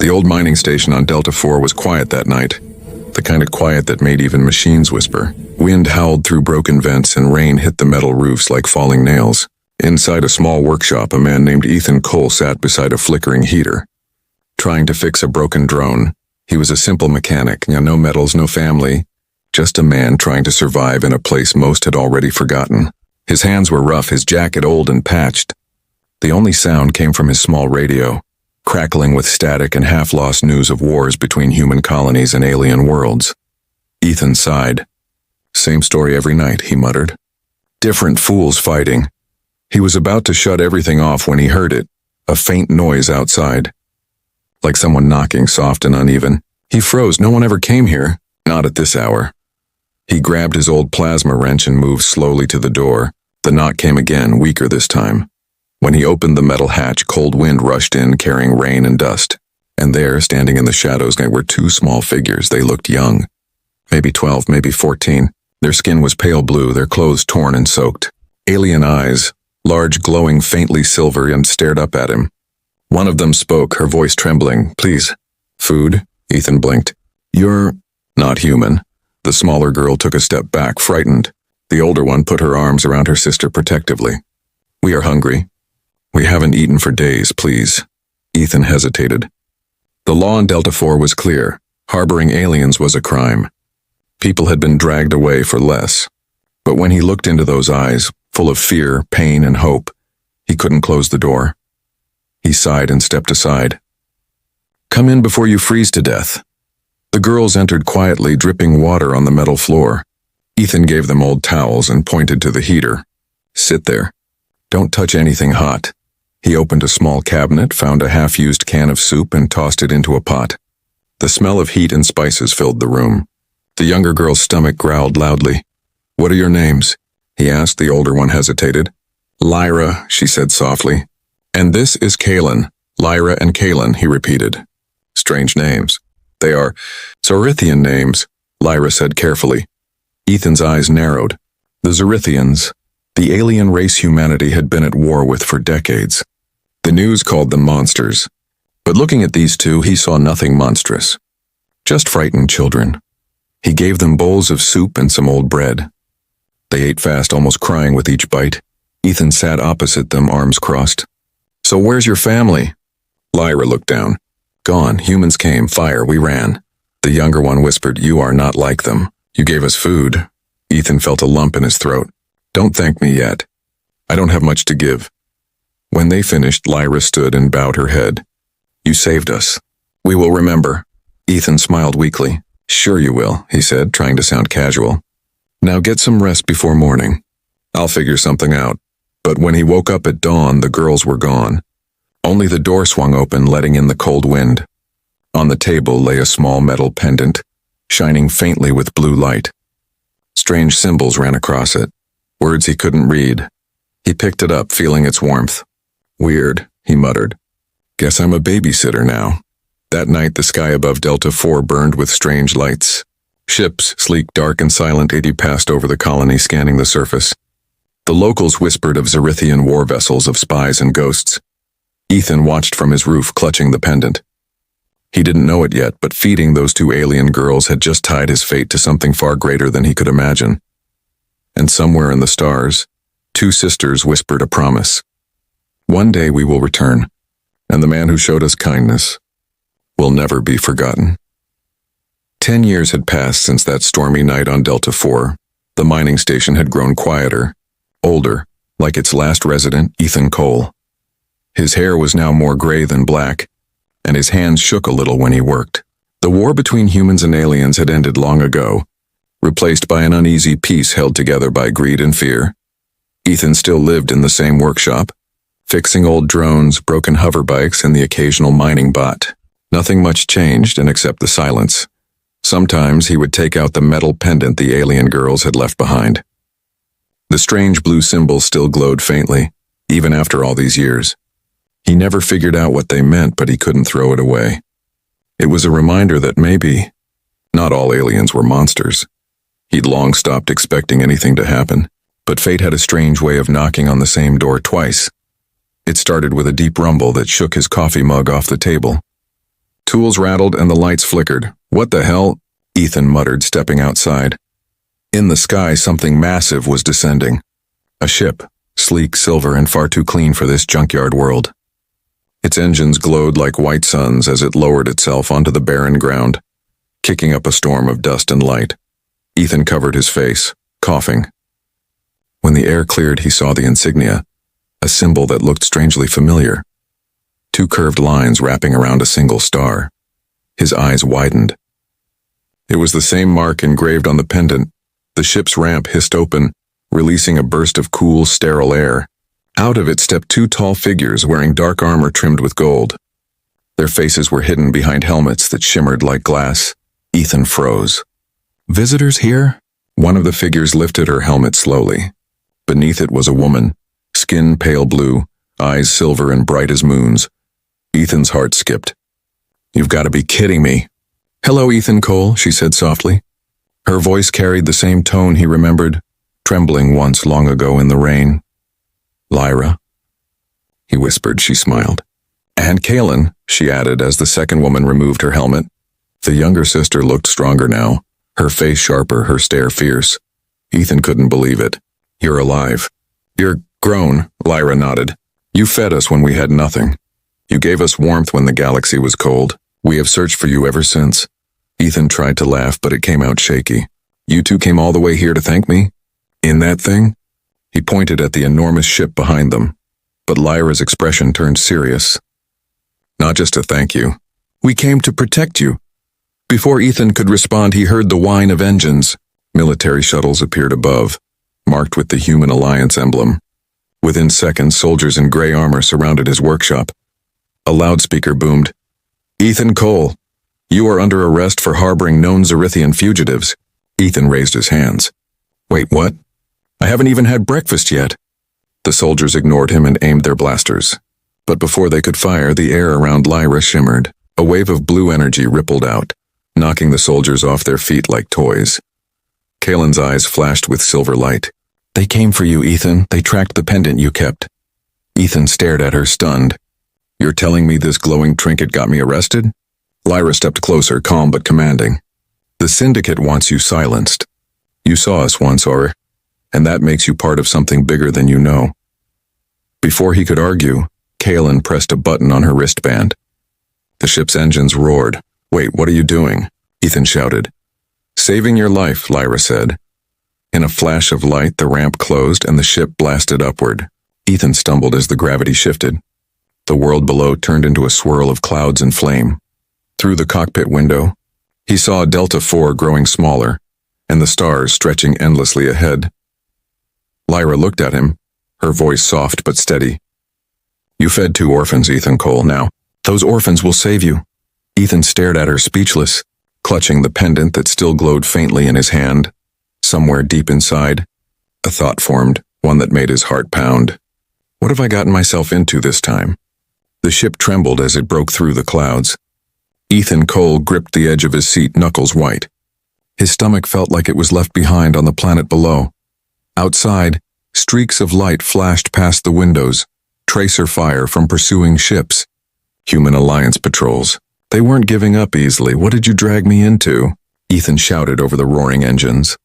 The old mining station on Delta 4 was quiet that night, the kind of quiet that made even machines whisper. Wind howled through broken vents and rain hit the metal roofs like falling nails. Inside a small workshop, a man named Ethan Cole sat beside a flickering heater, trying to fix a broken drone. He was a simple mechanic, no metals, no family, just a man trying to survive in a place most had already forgotten. His hands were rough, his jacket old and patched. The only sound came from his small radio, crackling with static and half-lost news of wars between human colonies and alien worlds. Ethan sighed. Same story every night, he muttered. Different fools fighting. He was about to shut everything off when he heard it, a faint noise outside. Like someone knocking, soft and uneven. He froze. No one ever came here. Not at this hour. He grabbed his old plasma wrench and moved slowly to the door. The knock came again, weaker this time. When he opened the metal hatch, cold wind rushed in, carrying rain and dust. And there, standing in the shadows, were two small figures. They looked young. Maybe 12, maybe 14. Their skin was pale blue, their clothes torn and soaked. Alien eyes, large, glowing, faintly silver, and stared up at him. One of them spoke, her voice trembling. Please. Food? Ethan blinked. You're not human. The smaller girl took a step back, frightened. The older one put her arms around her sister protectively. We are hungry. We haven't eaten for days, please. Ethan hesitated. The law on Delta 4 was clear. Harboring aliens was a crime. People had been dragged away for less. But when he looked into those eyes, full of fear, pain, and hope, he couldn't close the door. He sighed and stepped aside. Come in before you freeze to death. The girls entered quietly, dripping water on the metal floor. Ethan gave them old towels and pointed to the heater. Sit there. Don't touch anything hot. He opened a small cabinet, found a half-used can of soup, and tossed it into a pot. The smell of heat and spices filled the room. The younger girl's stomach growled loudly. What are your names? He asked. The older one hesitated. Lyra, she said softly. And this is Kalen. Lyra and Kalen, he repeated. Strange names. They are Zorithian names, Lyra said carefully. Ethan's eyes narrowed. The Zorithians, the alien race humanity had been at war with for decades. The news called them monsters. But looking at these two, he saw nothing monstrous. Just frightened children. He gave them bowls of soup and some old bread. They ate fast, almost crying with each bite. Ethan sat opposite them, arms crossed. So where's your family? Lyra looked down. Gone. Humans came. Fire. We ran. The younger one whispered, You are not like them. You gave us food. Ethan felt a lump in his throat. Don't thank me yet. I don't have much to give. When they finished, Lyra stood and bowed her head. You saved us. We will remember. Ethan smiled weakly. Sure you will, he said, trying to sound casual. Now get some rest before morning. I'll figure something out. But when he woke up at dawn, the girls were gone. Only the door swung open, letting in the cold wind. On the table lay a small metal pendant, shining faintly with blue light. Strange symbols ran across it, words he couldn't read. He picked it up, feeling its warmth. Weird, he muttered. Guess I'm a babysitter now. That night, the sky above Delta 4 burned with strange lights. Ships, sleek, dark, and silent, passed over the colony, scanning the surface. The locals whispered of Zorithian war vessels, of spies and ghosts. Ethan watched from his roof, clutching the pendant. He didn't know it yet, but feeding those two alien girls had just tied his fate to something far greater than he could imagine. And somewhere in the stars, two sisters whispered a promise. One day we will return, and the man who showed us kindness will never be forgotten. 10 years had passed since that stormy night on Delta 4. The mining station had grown quieter, older, like its last resident, Ethan Cole. His hair was now more gray than black, and his hands shook a little when he worked. The war between humans and aliens had ended long ago, replaced by an uneasy peace held together by greed and fear. Ethan still lived in the same workshop, fixing old drones, broken hoverbikes, and the occasional mining bot. Nothing much changed, and except the silence. Sometimes he would take out the metal pendant the alien girls had left behind. The strange blue symbol still glowed faintly, even after all these years. He never figured out what they meant, but he couldn't throw it away. It was a reminder that maybe not all aliens were monsters. He'd long stopped expecting anything to happen, but fate had a strange way of knocking on the same door twice. It started with a deep rumble that shook his coffee mug off the table. tools rattled and the lights flickered. "What the hell?" Ethan muttered, stepping outside. In the sky, something massive was descending. A ship, sleek, silver, and far too clean for this junkyard world. Its engines glowed like white suns as it lowered itself onto the barren ground, kicking up a storm of dust and light. Ethan covered his face, coughing. When the air cleared, he saw the insignia, a symbol that looked strangely familiar. Two curved lines wrapping around a single star. His eyes widened. It was the same mark engraved on the pendant. The ship's ramp hissed open, releasing a burst of cool, sterile air. Out of it stepped two tall figures wearing dark armor trimmed with gold. Their faces were hidden behind helmets that shimmered like glass. Ethan froze. "Visitors here?" One of the figures lifted her helmet slowly. Beneath it was a woman, skin pale blue, eyes silver and bright as moons. Ethan's heart skipped. "You've got to be kidding me." "Hello, Ethan Cole," she said softly. Her voice carried the same tone he remembered, trembling once long ago in the rain. "Lyra," he whispered. She smiled. "And Kaelin," she added as the second woman removed her helmet. The younger sister looked stronger now, her face sharper, her stare fierce. Ethan couldn't believe it. "You're alive." "You're grown," Lyra nodded. "You fed us when we had nothing. You gave us warmth when the galaxy was cold. We have searched for you ever since." Ethan tried to laugh, but it came out shaky. "You two came all the way here to thank me? In that thing?" He pointed at the enormous ship behind them, but Lyra's expression turned serious. "Not just to thank you. We came to protect you." Before Ethan could respond, he heard the whine of engines. Military shuttles appeared above, marked with the Human Alliance emblem. Within seconds, soldiers in gray armor surrounded his workshop. A loudspeaker boomed. "Ethan Cole, you are under arrest for harboring known Zerithian fugitives." Ethan raised his hands. "Wait, what? I haven't even had breakfast yet." The soldiers ignored him and aimed their blasters. But before they could fire, the air around Lyra shimmered. A wave of blue energy rippled out, knocking the soldiers off their feet like toys. Kaelin's eyes flashed with silver light. "They came for you, Ethan. They tracked the pendant you kept." Ethan stared at her, stunned. "You're telling me this glowing trinket got me arrested?" Lyra stepped closer, calm but commanding. "The Syndicate wants you silenced. You saw us once, and that makes you part of something bigger than you know." Before he could argue, Kaelin pressed a button on her wristband. The ship's engines roared. "Wait, what are you doing?" Ethan shouted. "Saving your life," Lyra said. In a flash of light, the ramp closed and the ship blasted upward. Ethan stumbled as the gravity shifted. The world below turned into a swirl of clouds and flame. Through the cockpit window, he saw Delta IV growing smaller, and the stars stretching endlessly ahead. Lyra looked at him, her voice soft but steady. "You fed 2 orphans, Ethan Cole. Now, those orphans will save you." Ethan stared at her, speechless, clutching the pendant that still glowed faintly in his hand. Somewhere deep inside, a thought formed, one that made his heart pound. What have I gotten myself into this time? The ship trembled as it broke through the clouds. Ethan Cole gripped the edge of his seat, knuckles white. His stomach felt like it was left behind on the planet below. Outside, streaks of light flashed past the windows, tracer fire from pursuing ships. Human Alliance patrols. They weren't giving up easily. "What did you drag me into?" Ethan shouted over the roaring engines.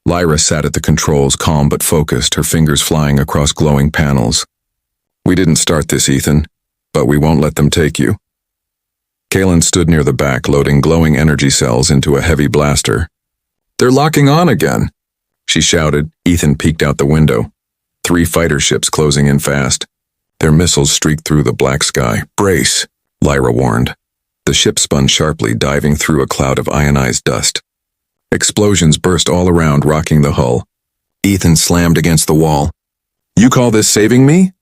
Lyra sat at the controls, calm but focused, her fingers flying across glowing panels. "We didn't start this, Ethan, but we won't let them take you." Kaelin stood near the back, loading glowing energy cells into a heavy blaster. "They're locking on again," she shouted. Ethan peeked out the window. 3 fighter ships closing in fast. Their missiles streaked through the black sky. "Brace," Lyra warned. The ship spun sharply, diving through a cloud of ionized dust. Explosions burst all around, rocking the hull. Ethan slammed against the wall. "You call this saving me?"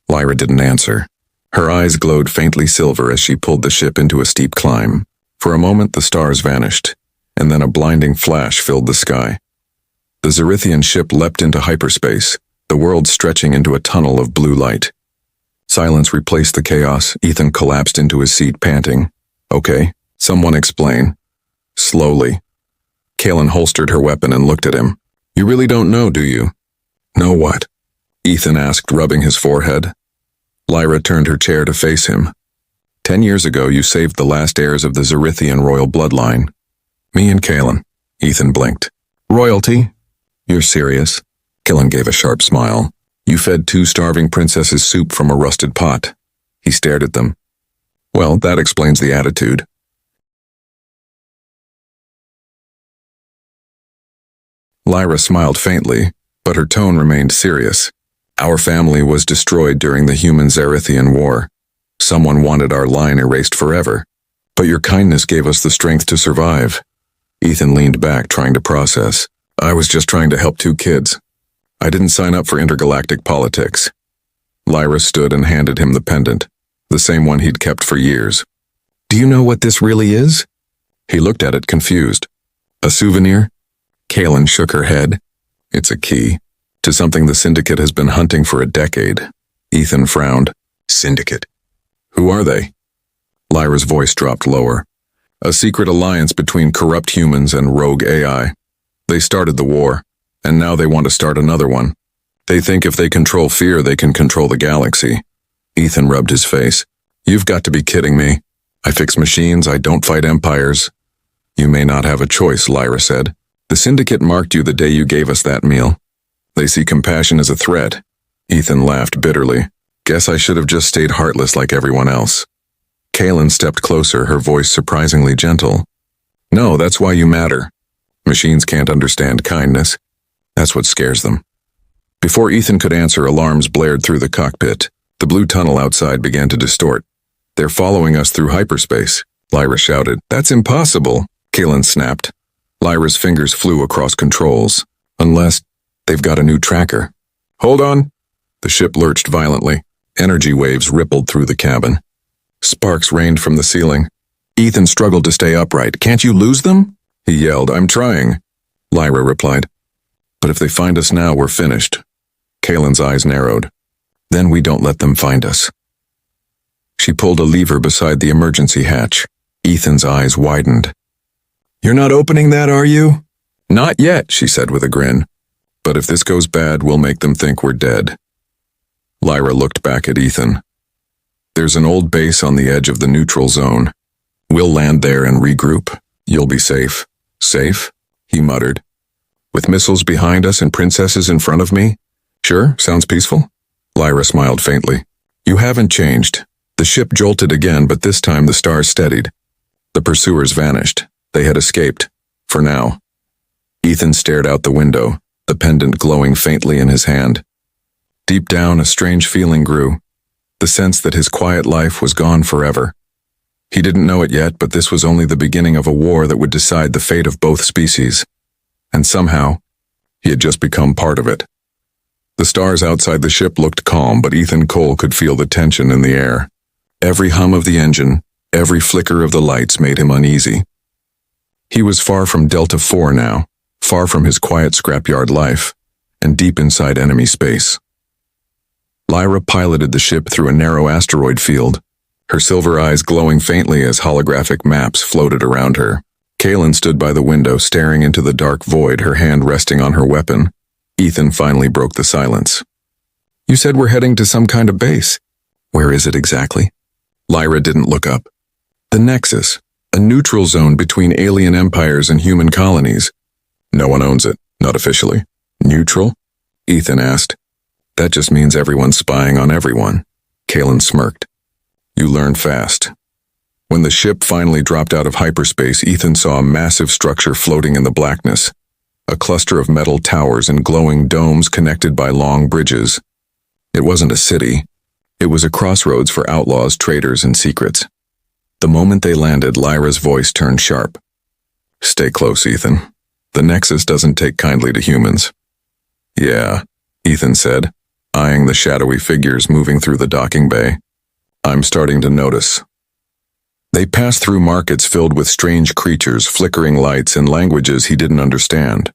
Lyra didn't answer. Her eyes glowed faintly silver as she pulled the ship into a steep climb. For a moment the stars vanished, and then a blinding flash filled the sky. The Zerithian ship leapt into hyperspace, the world stretching into a tunnel of blue light. Silence replaced the chaos. Ethan collapsed into his seat, panting. "Okay, someone explain." Slowly. Kaelin holstered her weapon and looked at him. "You really don't know, do you?" "Know what?" Ethan asked, rubbing his forehead. Lyra turned her chair to face him. 10 years ago, you saved the last heirs of the Zerithian royal bloodline. Me and Kalen. Ethan blinked. Royalty? You're serious? Kalen gave a sharp smile. You fed 2 starving princesses soup from a rusted pot. He stared at them. Well, that explains the attitude. Lyra smiled faintly, but her tone remained serious. Our family was destroyed during the human-Zerithian war. Someone wanted our line erased forever. But your kindness gave us the strength to survive. Ethan leaned back, trying to process. I was just trying to help 2 kids. I didn't sign up for intergalactic politics. Lyra stood and handed him the pendant, the same one he'd kept for years. Do you know what this really is? He looked at it, confused. A souvenir? Kalen shook her head. It's a key to something the Syndicate has been hunting for a decade. Ethan frowned. Syndicate? Who are they? Lyra's voice dropped lower. A secret alliance between corrupt humans and rogue AI. They started the war, and now they want to start another one. They think if they control fear, they can control the galaxy. Ethan rubbed his face. You've got to be kidding me. I fix machines, I don't fight empires. You may not have a choice, Lyra said. The Syndicate marked you the day you gave us that meal. They see compassion as a threat. Ethan laughed bitterly. Guess I should have just stayed heartless like everyone else. Kalen stepped closer, her voice surprisingly gentle. No, that's why you matter. Machines can't understand kindness. That's what scares them. Before Ethan could answer, alarms blared through the cockpit. The blue tunnel outside began to distort. They're following us through hyperspace, Lyra shouted. That's impossible, Kalen snapped. Lyra's fingers flew across controls. Unless they've got a new tracker. Hold on. The ship lurched violently. Energy waves rippled through the cabin. Sparks rained from the ceiling. Ethan struggled to stay upright. Can't you lose them? He yelled. I'm trying. Lyra replied. But if they find us now, we're finished. Kalen's eyes narrowed. Then we don't let them find us. She pulled a lever beside the emergency hatch. Ethan's eyes widened. You're not opening that, are you? Not yet, she said with a grin. But if this goes bad, we'll make them think we're dead. Lyra looked back at Ethan. There's an old base on the edge of the neutral zone. We'll land there and regroup. You'll be safe. Safe? He muttered. With missiles behind us and princesses in front of me? Sure, sounds peaceful. Lyra smiled faintly. You haven't changed. The ship jolted again, but this time the stars steadied. The pursuers vanished. They had escaped. For now. Ethan stared out the window, the pendant glowing faintly in his hand. Deep down, a strange feeling grew. The sense that his quiet life was gone forever. He didn't know it yet, but this was only the beginning of a war that would decide the fate of both species. And somehow, he had just become part of it. The stars outside the ship looked calm, but Ethan Cole could feel the tension in the air. Every hum of the engine, every flicker of the lights made him uneasy. He was far from Delta 4 now, far from his quiet scrapyard life, and deep inside enemy space. Lyra piloted the ship through a narrow asteroid field, her silver eyes glowing faintly as holographic maps floated around her. Kalen stood by the window, staring into the dark void, her hand resting on her weapon. Ethan finally broke the silence. You said we're heading to some kind of base. Where is it exactly? Lyra didn't look up. The Nexus, a neutral zone between alien empires and human colonies. No one owns it, not officially. Neutral? Ethan asked. That just means everyone's spying on everyone. Kalen smirked. You learn fast. When the ship finally dropped out of hyperspace, Ethan saw a massive structure floating in the blackness. A cluster of metal towers and glowing domes connected by long bridges. It wasn't a city. It was a crossroads for outlaws, traders, and secrets. The moment they landed, Lyra's voice turned sharp. Stay close, Ethan. The Nexus doesn't take kindly to humans. Yeah, Ethan said, eyeing the shadowy figures moving through the docking bay. I'm starting to notice. They passed through markets filled with strange creatures, flickering lights, and languages he didn't understand.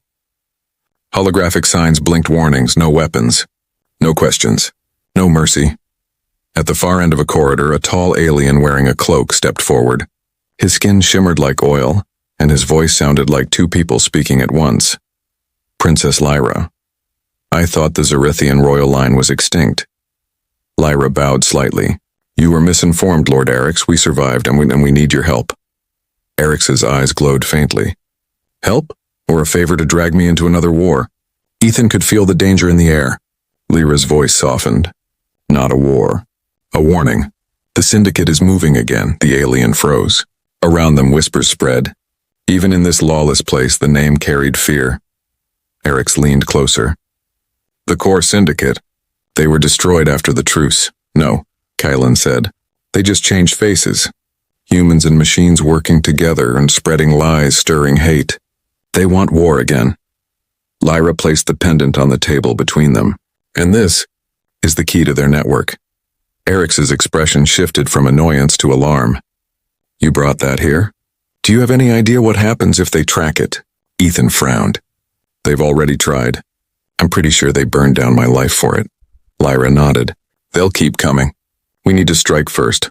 Holographic signs blinked warnings, no weapons, no questions, no mercy. At the far end of a corridor, a tall alien wearing a cloak stepped forward. His skin shimmered like oil, and his voice sounded like 2 people speaking at once. Princess Lyra. I thought the Zerithian royal line was extinct. Lyra bowed slightly. You were misinformed, Lord Eric's. We survived, and we need your help. Eric's eyes glowed faintly. Help? Or a favor to drag me into another war? Ethan could feel the danger in the air. Lyra's voice softened. Not a war. A warning. The Syndicate is moving again. The alien froze. Around them whispers spread. Even in this lawless place, the name carried fear. Eric's leaned closer. The core Syndicate. They were destroyed after the truce. No, Kylan said. They just changed faces. Humans and machines working together and spreading lies, stirring hate. They want war again. Lyra placed the pendant on the table between them. And this is the key to their network. Eric's expression shifted from annoyance to alarm. You brought that here? Do you have any idea what happens if they track it? Ethan frowned. They've already tried. I'm pretty sure they burned down my life for it. Lyra nodded. They'll keep coming. We need to strike first.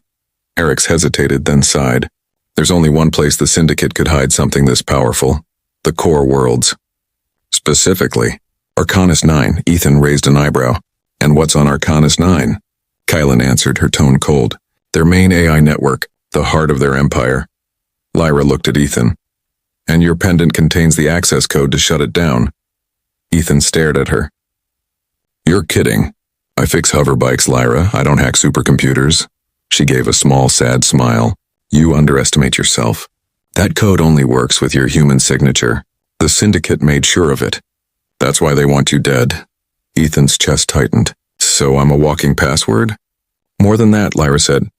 Eric's hesitated, then sighed. There's only one place the Syndicate could hide something this powerful. The core worlds. Specifically, Arcanus 9. Ethan raised an eyebrow. And what's on Arcanus 9? Kylan answered, her tone cold. Their main AI network, the heart of their empire. Lyra looked at Ethan. And your pendant contains the access code to shut it down. Ethan stared at her. You're kidding. I fix hover bikes, Lyra. I don't hack supercomputers. She gave a small, sad smile. You underestimate yourself. That code only works with your human signature. The Syndicate made sure of it. That's why they want you dead. Ethan's chest tightened. So I'm a walking password? More than that, Lyra said.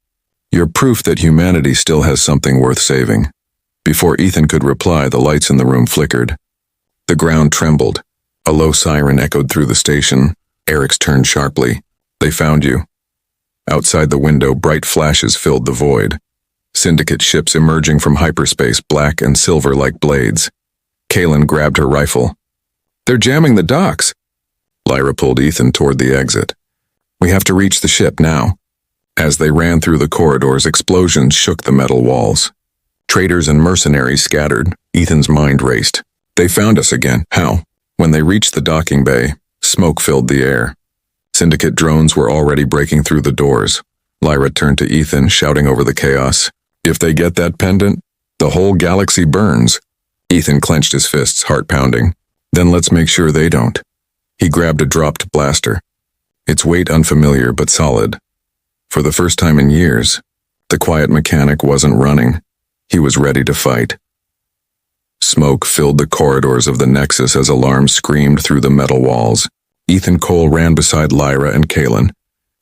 You're proof that humanity still has something worth saving. Before Ethan could reply, the lights in the room flickered. The ground trembled. A low siren echoed through the station. Eric's turned sharply. They found you. Outside the window, bright flashes filled the void. Syndicate ships emerging from hyperspace, black and silver like blades. Kaylin grabbed her rifle. They're jamming the docks. Lyra pulled Ethan toward the exit. We have to reach the ship now. As they ran through the corridors, explosions shook the metal walls. Traders and mercenaries scattered. Ethan's mind raced. They found us again. How? When they reached the docking bay, smoke filled the air. Syndicate drones were already breaking through the doors. Lyra turned to Ethan, shouting over the chaos. If they get that pendant, the whole galaxy burns. Ethan clenched his fists, heart pounding. Then let's make sure they don't. He grabbed a dropped blaster. Its weight unfamiliar but solid. For the first time in years, the quiet mechanic wasn't running. He was ready to fight. Smoke filled the corridors of the Nexus as alarms screamed through the metal walls. Ethan Cole ran beside Lyra and Kaylin,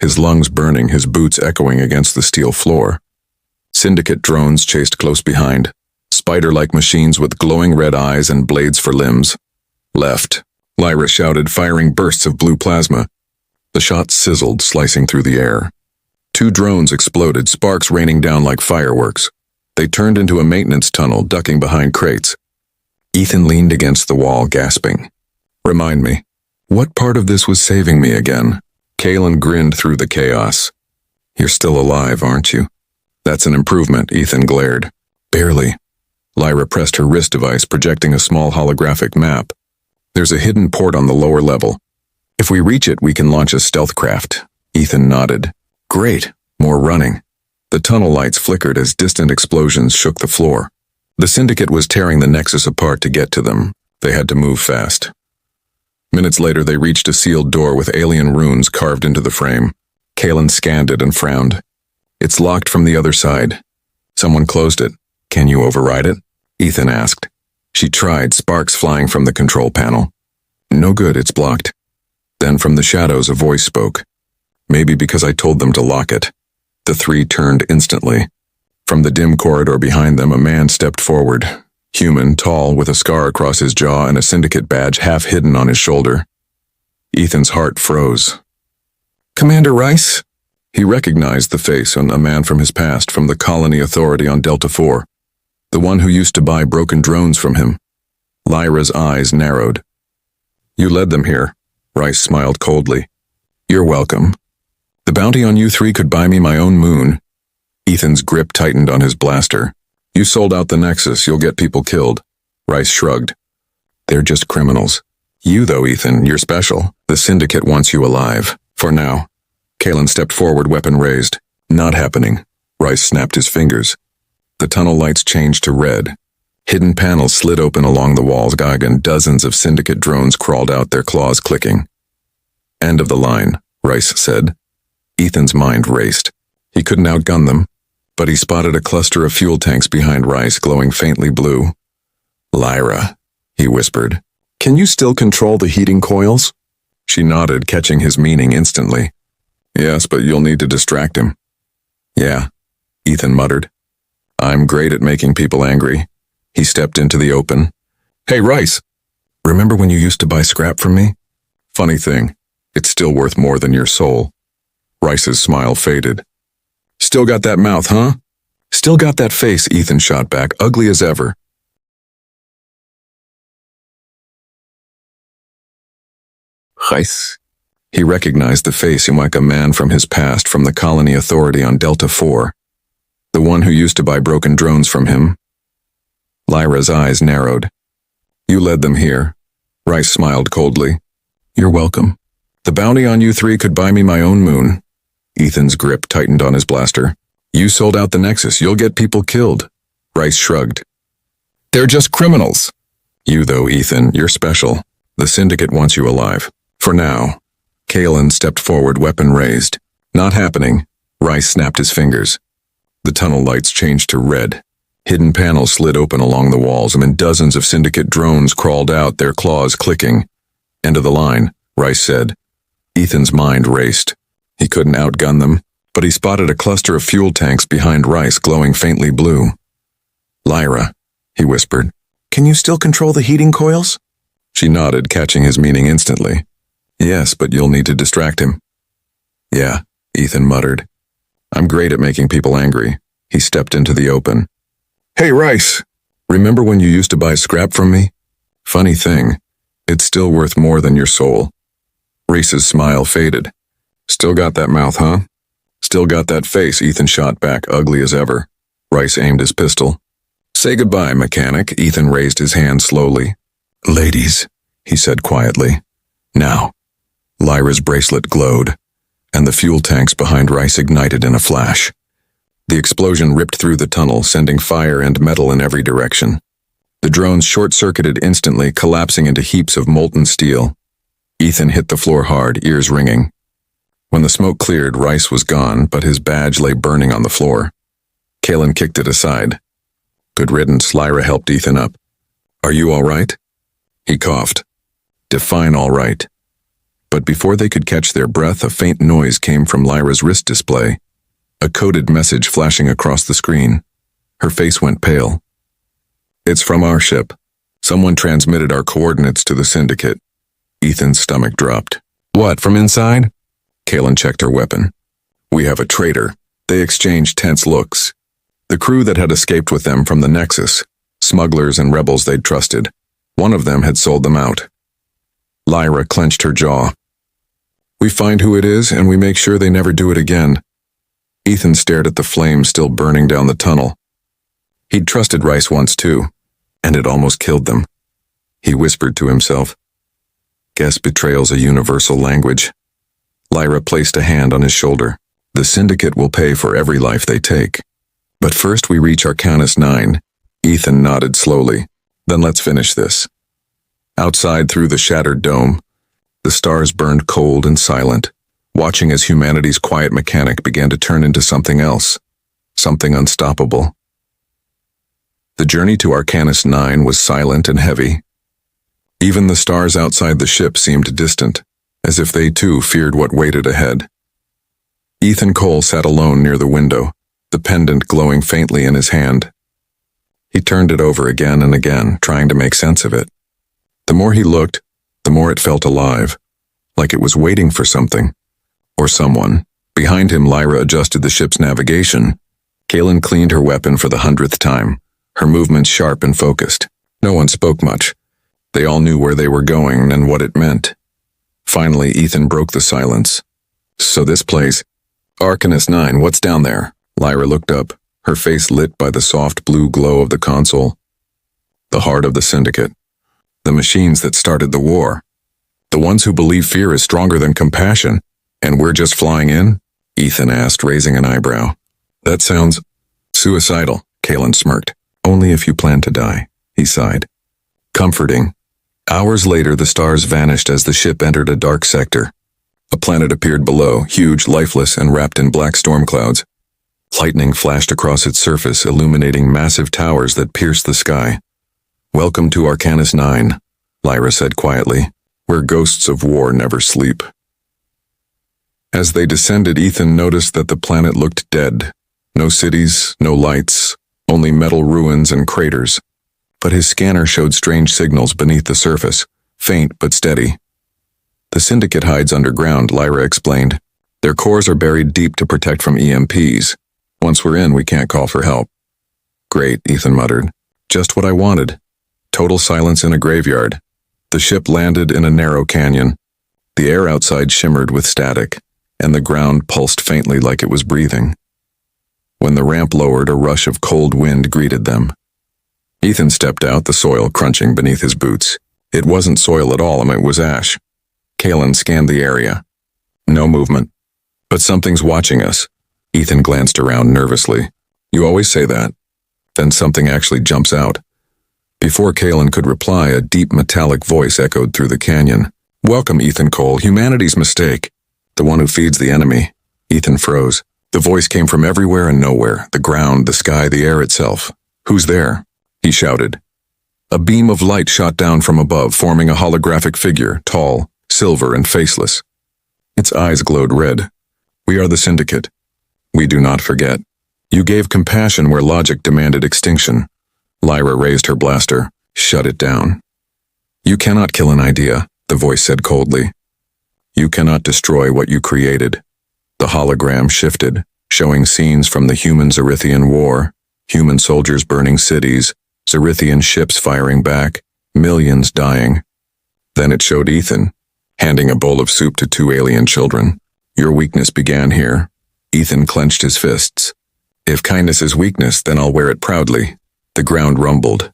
his lungs burning, his boots echoing against the steel floor. Syndicate drones chased close behind, spider-like machines with glowing red eyes and blades for limbs. Left, Lyra shouted, firing bursts of blue plasma. The shots sizzled, slicing through the air. 2 drones exploded, sparks raining down like fireworks. They turned into a maintenance tunnel, ducking behind crates. Ethan leaned against the wall, gasping. Remind me, what part of this was saving me again? Kaylin grinned through the chaos. You're still alive, aren't you? That's an improvement, Ethan glared. Barely. Lyra pressed her wrist device, projecting a small holographic map. There's a hidden port on the lower level. If we reach it, we can launch a stealth craft. Ethan nodded. Great, more running. The tunnel lights flickered as distant explosions shook the floor. The Syndicate was tearing the Nexus apart to get to them. They had to move fast. Minutes later, they reached a sealed door with alien runes carved into the frame. Kaylin scanned it and frowned. It's locked from the other side. Someone closed it. Can you override it? Ethan asked. She tried, sparks flying from the control panel. No good, it's blocked. Then from the shadows, a voice spoke. Maybe because I told them to lock it. The 3 turned instantly. From the dim corridor behind them, a man stepped forward. Human, tall, with a scar across his jaw and a Syndicate badge half hidden on his shoulder. Ethan's heart froze. Commander Rice? He recognized the face on a man from his past, from the colony authority on Delta 4. The one who used to buy broken drones from him. Lyra's eyes narrowed. You led them here. Rice smiled coldly. You're welcome. The bounty on you 3 could buy me my own moon. Ethan's grip tightened on his blaster. You sold out the Nexus, you'll get people killed. Rice shrugged. They're just criminals. You though, Ethan, you're special. The Syndicate wants you alive. For now. Kaylin stepped forward, weapon raised. Not happening. Rice snapped his fingers. The tunnel lights changed to red. Hidden panels slid open along the walls, and dozens of syndicate drones crawled out, their claws clicking. End of the line, Rice said. Ethan's mind raced. He couldn't outgun them, but he spotted a cluster of fuel tanks behind Rice, glowing faintly blue. Lyra, he whispered. Can you still control the heating coils? She nodded, catching his meaning instantly. Yes, but you'll need to distract him. Yeah, Ethan muttered. I'm great at making people angry. He stepped into the open. Hey, Rice, remember when you used to buy scrap from me? Funny thing, it's still worth more than your soul. Rice's smile faded. Still got that mouth, huh? Still got that face, Ethan shot back, ugly as ever. Rice. He recognized the face like a man from his past, from the colony authority on Delta 4. The one who used to buy broken drones from him. Lyra's eyes narrowed. You led them here. Rice smiled coldly. You're welcome. The bounty on you three could buy me my own moon. Ethan's grip tightened on his blaster. You sold out the Nexus. You'll get people killed. Rice shrugged. They're just criminals. You though, Ethan, you're special. The Syndicate wants you alive. For now. Kalen stepped forward, weapon raised. Not happening. Rice snapped his fingers. The tunnel lights changed to red. Hidden panels slid open along the walls, and dozens of Syndicate drones crawled out, their claws clicking. End of the line, Rice said. Ethan's mind raced. He couldn't outgun them, but he spotted a cluster of fuel tanks behind Rice, glowing faintly blue. Lyra, he whispered. Can you still control the heating coils? She nodded, catching his meaning instantly. Yes, but you'll need to distract him. Yeah, Ethan muttered. I'm great at making people angry. He stepped into the open. Hey, Rice, remember when you used to buy scrap from me? Funny thing, it's still worth more than your soul. Rice's smile faded. Still got that mouth, huh? Still got that face, Ethan shot back, ugly as ever. Rice aimed his pistol. Say goodbye, mechanic. Ethan raised his hand slowly. Ladies, he said quietly. Now. Lyra's bracelet glowed, and the fuel tanks behind Rice ignited in a flash. The explosion ripped through the tunnel, sending fire and metal in every direction. The drones short-circuited instantly, collapsing into heaps of molten steel. Ethan hit the floor hard, ears ringing. When the smoke cleared, Rice was gone, but his badge lay burning on the floor. Kalen kicked it aside. Good riddance, Lyra helped Ethan up. Are you all right? He coughed. Define all right. But before they could catch their breath, a faint noise came from Lyra's wrist display. A coded message flashing across the screen. Her face went pale. It's from our ship. Someone transmitted our coordinates to the Syndicate. Ethan's stomach dropped. What, from inside? Kalen checked her weapon. We have a traitor. They exchanged tense looks. The crew that had escaped with them from the Nexus, smugglers and rebels they'd trusted. One of them had sold them out. Lyra clenched her jaw. We find who it is, and we make sure they never do it again. Ethan stared at the flames still burning down the tunnel. He'd trusted Rice once too, and it almost killed them. He whispered to himself. Guess betrayal's a universal language. Lyra placed a hand on his shoulder. The Syndicate will pay for every life they take. But first we reach Arcanus 9. Ethan nodded slowly. Then let's finish this. Outside through the shattered dome, the stars burned cold and silent, watching as humanity's quiet mechanic began to turn into something else, something unstoppable. The journey to Arcanus 9 was silent and heavy. Even the stars outside the ship seemed distant, as if they too feared what waited ahead. Ethan Cole sat alone near the window, the pendant glowing faintly in his hand. He turned it over again and again, trying to make sense of it. The more he looked, the more it felt alive, like it was waiting for something, or someone. Behind him, Lyra adjusted the ship's navigation. Kalen cleaned her weapon for the 100th time, her movements sharp and focused. No one spoke much. They all knew where they were going and what it meant. Finally, Ethan broke the silence. So this place, Arcanus 9, what's down there? Lyra looked up, her face lit by the soft blue glow of the console. The heart of the Syndicate. The machines that started the war. The ones who believe fear is stronger than compassion, and we're just flying in? Ethan asked, raising an eyebrow. That sounds suicidal, Kalen smirked. Only if you plan to die, he sighed. Comforting. Hours later, the stars vanished as the ship entered a dark sector. A planet appeared below, huge, lifeless, and wrapped in black storm clouds. Lightning flashed across its surface, illuminating massive towers that pierced the sky. Welcome to Arcanus 9, Lyra said quietly, where ghosts of war never sleep. As they descended, Ethan noticed that the planet looked dead. No cities, no lights, only metal ruins and craters. But his scanner showed strange signals beneath the surface, faint but steady. The Syndicate hides underground, Lyra explained. Their cores are buried deep to protect from EMPs. Once we're in, we can't call for help. Great, Ethan muttered. Just what I wanted. Total silence in a graveyard. The ship landed in a narrow canyon. The air outside shimmered with static, and the ground pulsed faintly like it was breathing. When the ramp lowered, a rush of cold wind greeted them. Ethan stepped out, the soil crunching beneath his boots. It wasn't soil at all, it was ash. Kalen scanned the area. No movement. But something's watching us. Ethan glanced around nervously. You always say that. Then something actually jumps out. Before Kalen could reply, a deep metallic voice echoed through the canyon. Welcome, Ethan Cole, humanity's mistake. The one who feeds the enemy. Ethan froze. The voice came from everywhere and nowhere, the ground, the sky, the air itself. Who's there? He shouted. A beam of light shot down from above, forming a holographic figure, tall, silver, and faceless. Its eyes glowed red. We are the Syndicate. We do not forget. You gave compassion where logic demanded extinction. Lyra raised her blaster. Shut it down. You cannot kill an idea, the voice said coldly. You cannot destroy what you created. The hologram shifted, showing scenes from the human-Zerithian war, human soldiers burning cities, Zerithian ships firing back, millions dying. Then it showed Ethan, handing a bowl of soup to two alien children. Your weakness began here. Ethan clenched his fists. If kindness is weakness, then I'll wear it proudly. The ground rumbled.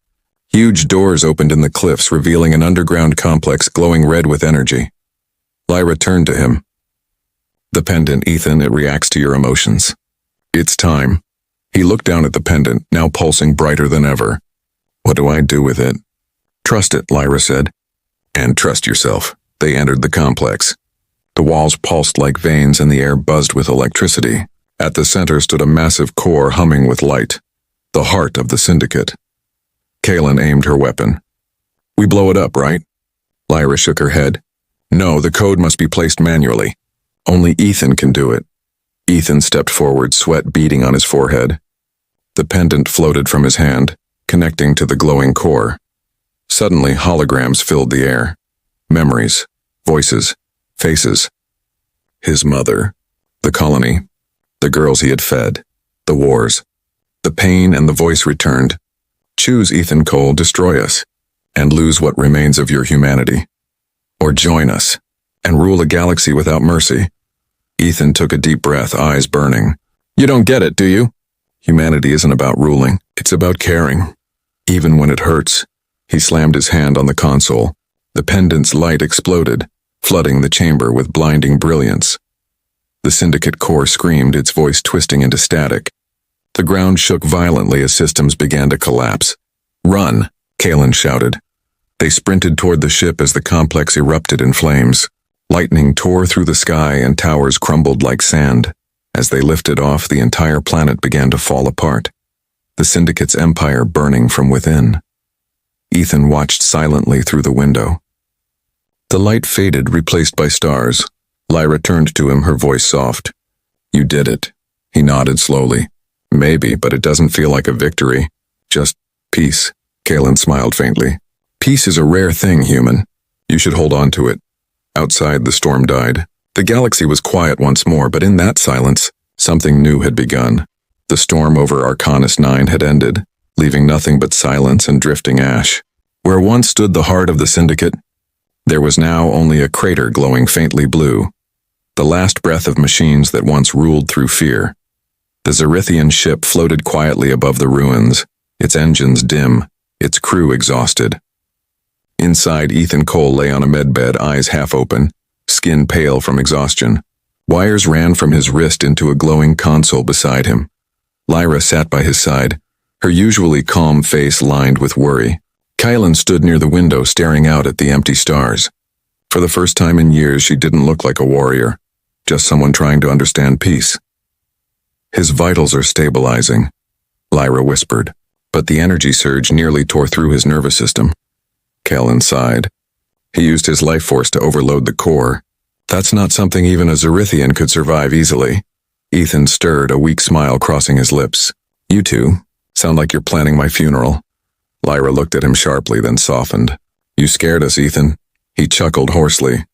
Huge doors opened in the cliffs, revealing an underground complex glowing red with energy. Lyra turned to him. The pendant, Ethan, it reacts to your emotions. It's time. He looked down at the pendant, now pulsing brighter than ever. What do I do with it? Trust it, Lyra said. And trust yourself. They entered the complex. The walls pulsed like veins and the air buzzed with electricity. At the center stood a massive core humming with light. The heart of the Syndicate. Kalen aimed her weapon. We blow it up, right? Lyra shook her head. No, the code must be placed manually. Only Ethan can do it. Ethan stepped forward, sweat beading on his forehead. The pendant floated from his hand, connecting to the glowing core. Suddenly, holograms filled the air. Memories, voices, faces. His mother, the colony, the girls he had fed, the wars. The pain and the voice returned. Choose, Ethan Cole, destroy us, and lose what remains of your humanity. Or join us, and rule a galaxy without mercy. Ethan took a deep breath, eyes burning. You don't get it, do you? Humanity isn't about ruling, it's about caring. Even when it hurts. He slammed his hand on the console. The pendant's light exploded, flooding the chamber with blinding brilliance. The Syndicate core screamed, its voice twisting into static. The ground shook violently as systems began to collapse. Run, Kalen shouted. They sprinted toward the ship as the complex erupted in flames. Lightning tore through the sky and towers crumbled like sand. As they lifted off, the entire planet began to fall apart. The Syndicate's empire burning from within. Ethan watched silently through the window. The light faded, replaced by stars. Lyra turned to him, her voice soft. You did it. He nodded slowly. Maybe, but it doesn't feel like a victory. Just peace. Kalen smiled faintly. Peace is a rare thing, human. You should hold on to it. Outside, the storm died. The galaxy was quiet once more, but in that silence, something new had begun. The storm over Arcanus 9 had ended, leaving nothing but silence and drifting ash. Where once stood the heart of the Syndicate, there was now only a crater glowing faintly blue. The last breath of machines that once ruled through fear. The Zerithian ship floated quietly above the ruins, its engines dim, its crew exhausted. Inside, Ethan Cole lay on a medbed, eyes half open, skin pale from exhaustion. Wires ran from his wrist into a glowing console beside him. Lyra sat by his side, her usually calm face lined with worry. Kylan stood near the window staring out at the empty stars. For the first time in years, she didn't look like a warrior, just someone trying to understand peace. His vitals are stabilizing, Lyra whispered, but the energy surge nearly tore through his nervous system. Kylan sighed. He used his life force to overload the core. That's not something even a Zerithian could survive easily. Ethan stirred, a weak smile crossing his lips. You two sound like you're planning my funeral. Lyra looked at him sharply, then softened. You scared us, Ethan. He chuckled hoarsely.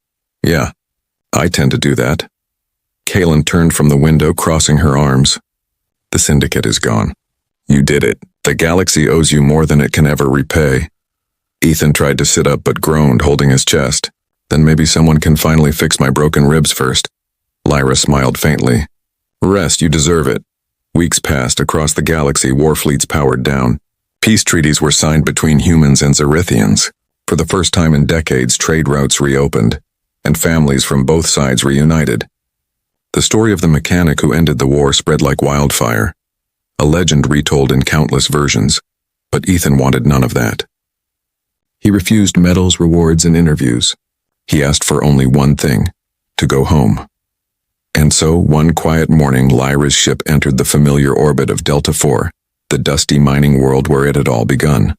Yeah, I tend to do that. Kylan turned from the window, crossing her arms. The Syndicate is gone. You did it. The galaxy owes you more than it can ever repay. Ethan tried to sit up but groaned, holding his chest. Then maybe someone can finally fix my broken ribs first. Lyra smiled faintly. Rest, you deserve it. Weeks passed. Across the galaxy, war fleets powered down. Peace treaties were signed between humans and Zerithians. For the first time in decades, trade routes reopened, and families from both sides reunited. The story of the mechanic who ended the war spread like wildfire, a legend retold in countless versions, but Ethan wanted none of that. He refused medals, rewards, and interviews. He asked for only one thing, to go home. And so, one quiet morning, Lyra's ship entered the familiar orbit of Delta 4, the dusty mining world where it had all begun.